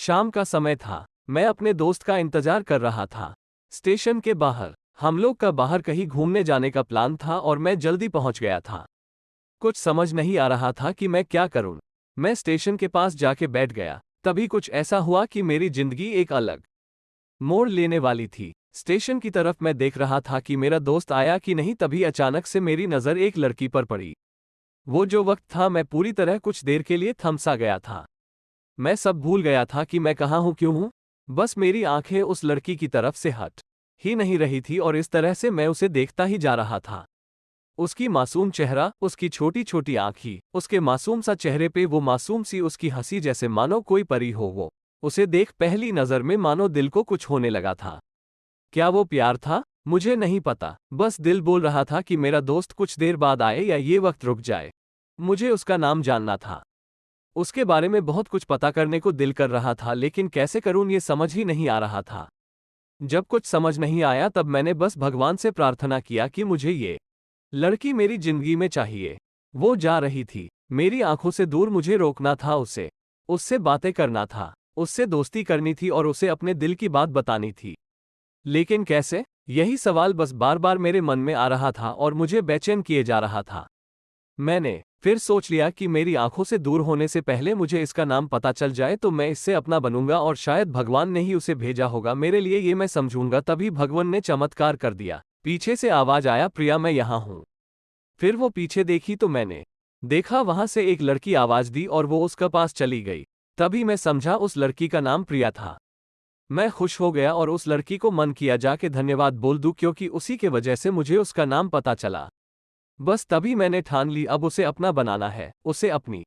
शाम का समय था। मैं अपने दोस्त का इंतजार कर रहा था। स्टेशन के बाहर हम लोग का बाहर कहीं घूमने जाने का प्लान था और मैं जल्दी पहुंच गया था। कुछ समझ नहीं आ रहा था कि मैं क्या करूं। मैं स्टेशन के पास जाके बैठ गया। तभी कुछ ऐसा हुआ कि मेरी जिंदगी एक अलग मोड़ लेने वाली थी। स्टेशन की तरफ मैं देख रहा था कि मेरा दोस्त आया कि नहीं, तभी अचानक से मेरी नज़र एक लड़की पर पड़ी। वो जो वक्त था, मैं पूरी तरह कुछ देर के लिए थम सा गया था। मैं सब भूल गया था कि मैं कहाँ हूँ, क्यों हूँ। बस मेरी आंखें उस लड़की की तरफ से हट ही नहीं रही थी और इस तरह से मैं उसे देखता ही जा रहा था। उसकी मासूम चेहरा, उसकी छोटी छोटी आंखें, उसके मासूम सा चेहरे पे वो मासूम सी उसकी हंसी, जैसे मानो कोई परी हो वो। उसे देख पहली नज़र में मानो दिल को कुछ होने लगा था। क्या वो प्यार था? मुझे नहीं पता। बस दिल बोल रहा था कि मेरा दोस्त कुछ देर बाद आए या ये वक्त रुक जाए। मुझे उसका नाम जानना था। उसके बारे में बहुत कुछ पता करने को दिल कर रहा था, लेकिन कैसे करूं ये समझ ही नहीं आ रहा था। जब कुछ समझ नहीं आया तब मैंने बस भगवान से प्रार्थना किया कि मुझे ये लड़की मेरी जिंदगी में चाहिए। वो जा रही थी मेरी आंखों से दूर, मुझे रोकना था उसे। उससे बातें करना था, उससे दोस्ती करनी थी और उसे अपने दिल की बात बतानी थी। लेकिन कैसे? यही सवाल बस बार बार मेरे मन में आ रहा था और मुझे बेचैन किए जा रहा था। मैंने फिर सोच लिया कि मेरी आंखों से दूर होने से पहले मुझे इसका नाम पता चल जाए तो मैं इससे अपना बनूंगा और शायद भगवान ने ही उसे भेजा होगा मेरे लिए, ये मैं समझूंगा। तभी भगवान ने चमत्कार कर दिया। पीछे से आवाज आया, प्रिया मैं यहां हूं। फिर वो पीछे देखी तो मैंने देखा वहां से एक लड़की आवाज दी और वो उसके पास चली गई। तभी मैं समझा उस लड़की का नाम प्रिया था। मैं खुश हो गया और उस लड़की को मन किया जाके धन्यवाद बोल दूं, क्योंकि उसी के वजह से मुझे उसका नाम पता चला। बस तभी मैंने ठान ली अब उसे अपना बनाना है, उसे अपनी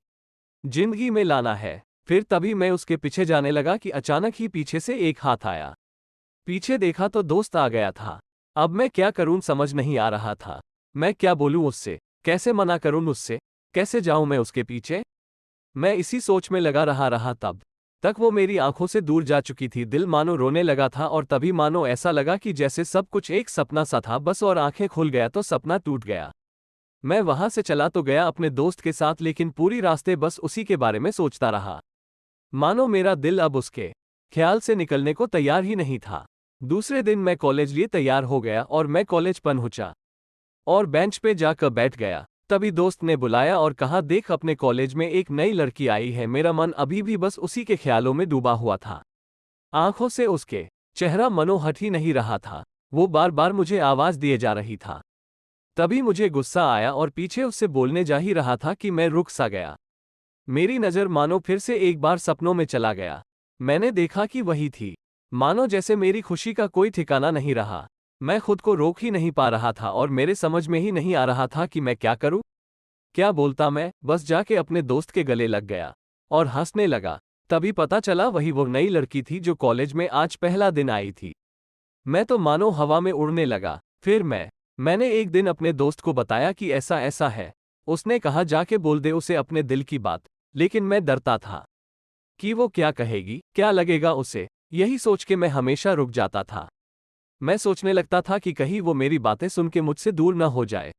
जिंदगी में लाना है। फिर तभी मैं उसके पीछे जाने लगा कि अचानक ही पीछे से एक हाथ आया। पीछे देखा तो दोस्त आ गया था। अब मैं क्या करूं समझ नहीं आ रहा था। मैं क्या बोलूं उससे, कैसे मना करूं उससे, कैसे जाऊं मैं उसके पीछे। मैं इसी सोच में लगा रहा तब तक वो मेरी आंखों से दूर जा चुकी थी। दिल मानो रोने लगा था और तभी मानो ऐसा लगा कि जैसे सब कुछ एक सपना सा था बस, और आंखें खुल गया तो सपना टूट गया। मैं वहां से चला तो गया अपने दोस्त के साथ, लेकिन पूरी रास्ते बस उसी के बारे में सोचता रहा। मानो मेरा दिल अब उसके ख्याल से निकलने को तैयार ही नहीं था। दूसरे दिन मैं कॉलेज लिए तैयार हो गया और मैं कॉलेज पहुंचा और बेंच पे जाकर बैठ गया। तभी दोस्त ने बुलाया और कहा, देख अपने कॉलेज में एक नई लड़की आई है। मेरा मन अभी भी बस उसी के ख्यालों में डूबा हुआ था। आंखों से उसके चेहरा मनो हट ही नहीं रहा था। वो बार बार मुझे आवाज दिए जा रही था। तभी मुझे गुस्सा आया और पीछे उससे बोलने जा ही रहा था कि मैं रुक सा गया। मेरी नज़र मानो फिर से एक बार सपनों में चला गया। मैंने देखा कि वही थी। मानो जैसे मेरी खुशी का कोई ठिकाना नहीं रहा। मैं खुद को रोक ही नहीं पा रहा था और मेरे समझ में ही नहीं आ रहा था कि मैं क्या करूं, क्या बोलता। मैं बस जाके अपने दोस्त के गले लग गया और हंसने लगा। तभी पता चला वही वो नई लड़की थी जो कॉलेज में आज पहला दिन आई थी। मैं तो मानो हवा में उड़ने लगा। फिर मैंने एक दिन अपने दोस्त को बताया कि ऐसा ऐसा है। उसने कहा जाके बोल दे उसे अपने दिल की बात। लेकिन मैं डरता था कि वो क्या कहेगी, क्या लगेगा उसे। यही सोच के मैं हमेशा रुक जाता था। मैं सोचने लगता था कि कहीं वो मेरी बातें सुन के मुझसे दूर न हो जाए।